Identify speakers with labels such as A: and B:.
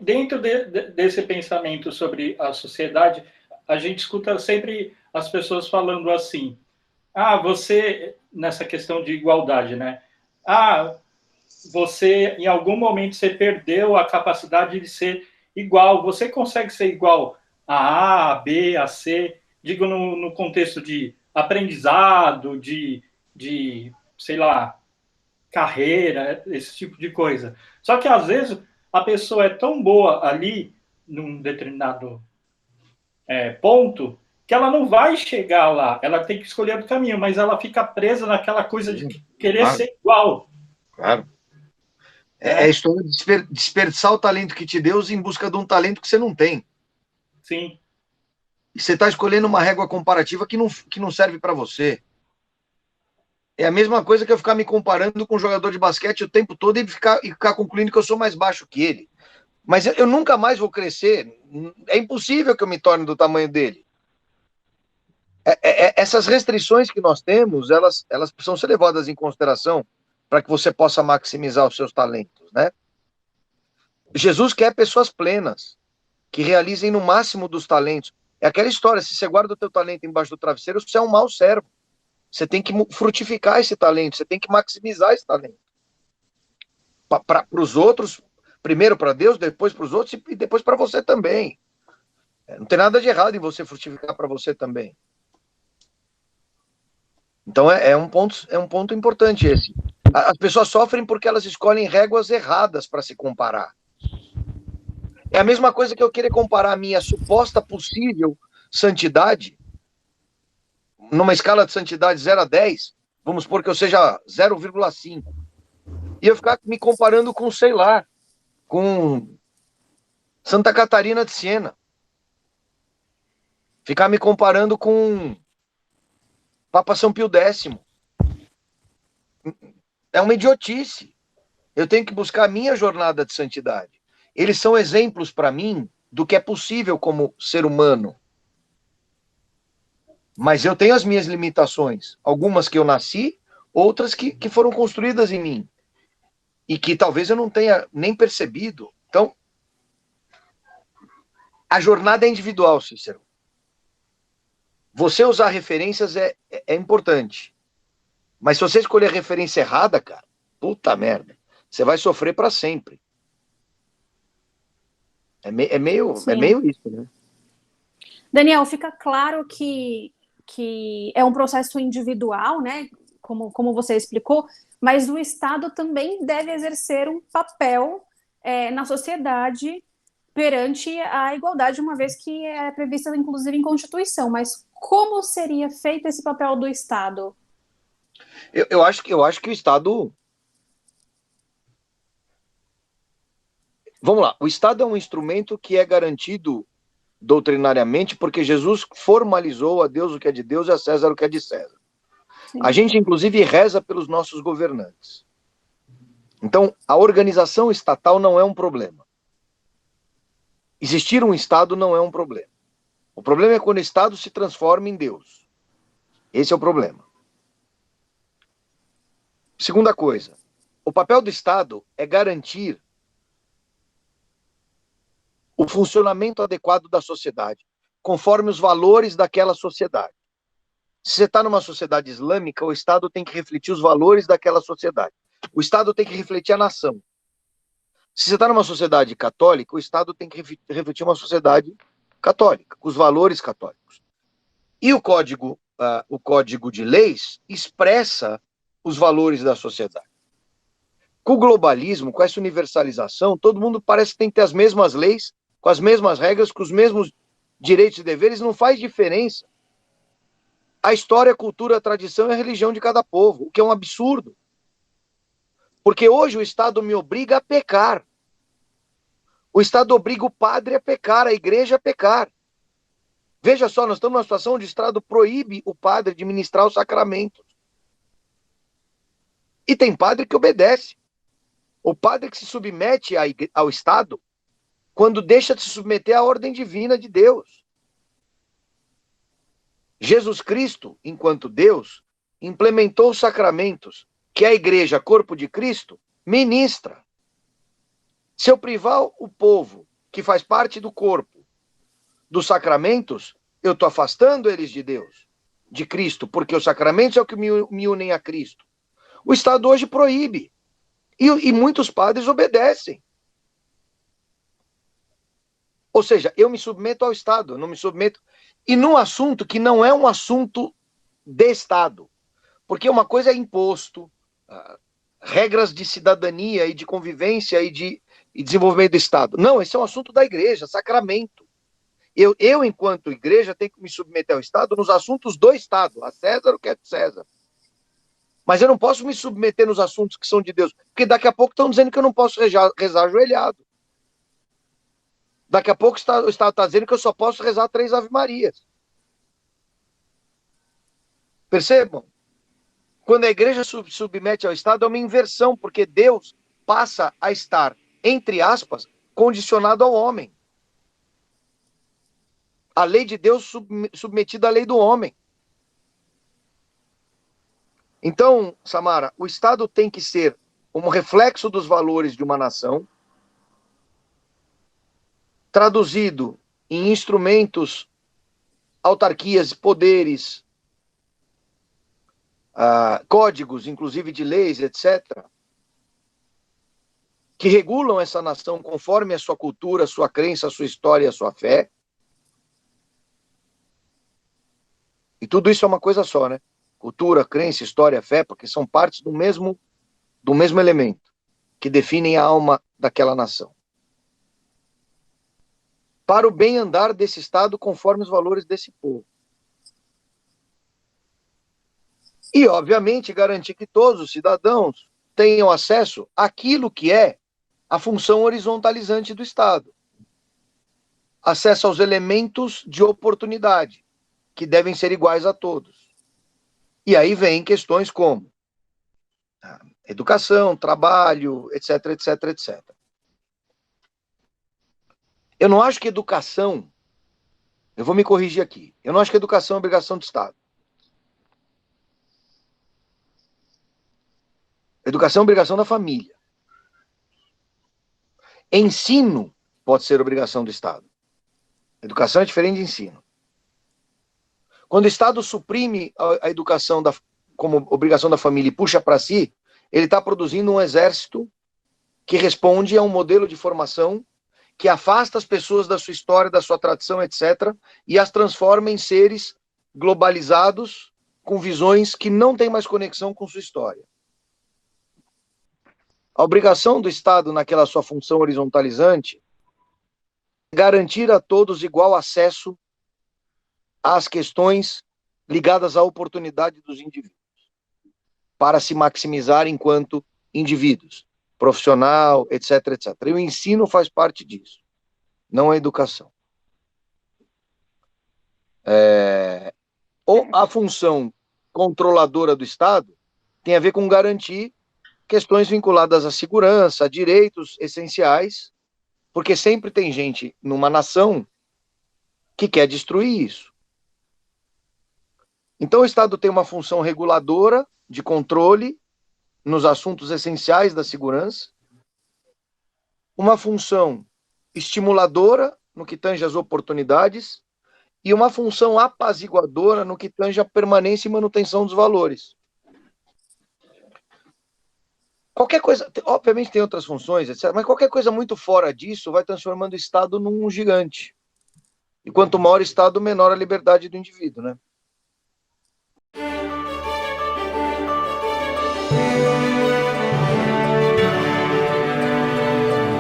A: dentro desse pensamento sobre a sociedade, a gente escuta sempre as pessoas falando assim, você, nessa questão de igualdade, né? Você, em algum momento, você perdeu a capacidade de ser igual. Você consegue ser igual a B, a C, digo no contexto de aprendizado, de, sei lá, carreira, esse tipo de coisa. Só que, às vezes, a pessoa é tão boa ali, num determinado ponto, que ela não vai chegar lá. Ela tem que escolher o caminho, mas ela fica presa naquela coisa de querer ser igual.
B: Claro. É a história de desperdiçar o talento que te deu em busca de um talento que você não tem.
A: Sim.
B: E você está escolhendo uma régua comparativa que não serve para você. É a mesma coisa que eu ficar me comparando com um jogador de basquete o tempo todo e ficar concluindo que eu sou mais baixo que ele. Mas eu nunca mais vou crescer. É impossível que eu me torne do tamanho dele. Essas restrições que nós temos, elas precisam ser levadas em consideração para que você possa maximizar os seus talentos, né? Jesus quer pessoas plenas, que realizem no máximo dos talentos. É aquela história, se você guarda o teu talento embaixo do travesseiro, você é um mau servo. Você tem que frutificar esse talento, você tem que maximizar esse talento. Para os outros, primeiro para Deus, depois para os outros e depois para você também. Não tem nada de errado em você frutificar para você também. Então é um ponto importante esse. As pessoas sofrem porque elas escolhem réguas erradas para se comparar. É a mesma coisa que eu querer comparar a minha suposta possível santidade numa escala de santidade 0 a 10, vamos supor que eu seja 0,5. E eu ficar me comparando com, sei lá, com Santa Catarina de Siena. Ficar me comparando com Papa São Pio X. É uma idiotice. Eu tenho que buscar a minha jornada de santidade. Eles são exemplos para mim do que é possível como ser humano. Mas eu tenho as minhas limitações. Algumas que eu nasci, outras que foram construídas em mim. E que talvez eu não tenha nem percebido. Então, a jornada é individual, Cícero. Você usar referências é importante. Mas se você escolher a referência errada, cara, puta merda, você vai sofrer para sempre. É meio isso, né?
C: Daniel, fica claro que é um processo individual, né? Como você explicou, mas o Estado também deve exercer um papel na sociedade perante a igualdade, uma vez que é prevista, inclusive, em Constituição. Mas como seria feito esse papel do Estado?
B: Eu acho que o Estado... Vamos lá, o Estado é um instrumento que é garantido doutrinariamente porque Jesus formalizou a Deus o que é de Deus e a César o que é de César. Sim. A gente, inclusive, reza pelos nossos governantes. Então, a organização estatal não é um problema. Existir um Estado não é um problema. O problema é quando o Estado se transforma em Deus. Esse é o problema. Segunda coisa, o papel do Estado é garantir o funcionamento adequado da sociedade, conforme os valores daquela sociedade. Se você está numa sociedade islâmica, o Estado tem que refletir os valores daquela sociedade. O Estado tem que refletir a nação. Se você está numa sociedade católica, o Estado tem que refletir uma sociedade católica, com os valores católicos. E o código de leis expressa os valores da sociedade. Com o globalismo, com essa universalização, todo mundo parece que tem que ter as mesmas leis, com as mesmas regras, com os mesmos direitos e deveres, não faz diferença. A história, a cultura, a tradição e a religião de cada povo, o que é um absurdo. Porque hoje o Estado me obriga a pecar. O Estado obriga o padre a pecar, a igreja a pecar. Veja só, nós estamos numa situação onde o Estado proíbe o padre de ministrar os sacramentos. E tem padre que obedece. O padre que se submete ao Estado quando deixa de se submeter à ordem divina de Deus. Jesus Cristo, enquanto Deus, implementou os sacramentos que a igreja, corpo de Cristo, ministra. Se eu privar o povo que faz parte do corpo, dos sacramentos, eu estou afastando eles de Deus, de Cristo, porque os sacramentos é o que me unem a Cristo. O Estado hoje proíbe, e muitos padres obedecem. Ou seja, eu me submeto ao Estado, não me submeto... E num assunto que não é um assunto de Estado, porque uma coisa é imposto, regras de cidadania e de convivência e desenvolvimento do Estado. Não, esse é um assunto da igreja, sacramento. Eu, enquanto igreja, tenho que me submeter ao Estado nos assuntos do Estado, a César o que é de César. Mas eu não posso me submeter nos assuntos que são de Deus, porque daqui a pouco estão dizendo que eu não posso rezar ajoelhado. Daqui a pouco o Estado está dizendo que eu só posso rezar 3 Ave-Marias. Percebam? Quando a igreja submete ao Estado, é uma inversão, porque Deus passa a estar, entre aspas, condicionado ao homem. A lei de Deus submetida à lei do homem. Então, Samara, o Estado tem que ser um reflexo dos valores de uma nação, traduzido em instrumentos, autarquias, poderes, códigos, inclusive de leis, etc., que regulam essa nação conforme a sua cultura, a sua crença, a sua história, a sua fé. E tudo isso é uma coisa só, né? Cultura, crença, história, fé, porque são partes do mesmo elemento que definem a alma daquela nação. Para o bem andar desse Estado conforme os valores desse povo. E, obviamente, garantir que todos os cidadãos tenham acesso àquilo que é a função horizontalizante do Estado. Acesso aos elementos de oportunidade, que devem ser iguais a todos. E aí vem questões como educação, trabalho, etc, etc, etc. Eu não acho que educação, eu vou me corrigir aqui, eu não acho que educação é obrigação do Estado. Educação é obrigação da família. Ensino pode ser obrigação do Estado. Educação é diferente de ensino. Quando o Estado suprime a educação como obrigação da família e puxa para si, ele está produzindo um exército que responde a um modelo de formação que afasta as pessoas da sua história, da sua tradição, etc., e as transforma em seres globalizados com visões que não têm mais conexão com sua história. A obrigação do Estado, naquela sua função horizontalizante, é garantir a todos igual acesso às questões ligadas à oportunidade dos indivíduos, para se maximizar enquanto indivíduos, profissional, etc, etc. E o ensino faz parte disso, não a educação. A função controladora do Estado tem a ver com garantir questões vinculadas à segurança, a direitos essenciais, porque sempre tem gente numa nação que quer destruir isso. Então o Estado tem uma função reguladora, de controle, nos assuntos essenciais da segurança, uma função estimuladora, no que tange às oportunidades, e uma função apaziguadora, no que tange à permanência e manutenção dos valores. Qualquer coisa, obviamente tem outras funções, etc., mas qualquer coisa muito fora disso vai transformando o Estado num gigante. E quanto maior o Estado, menor a liberdade do indivíduo, né?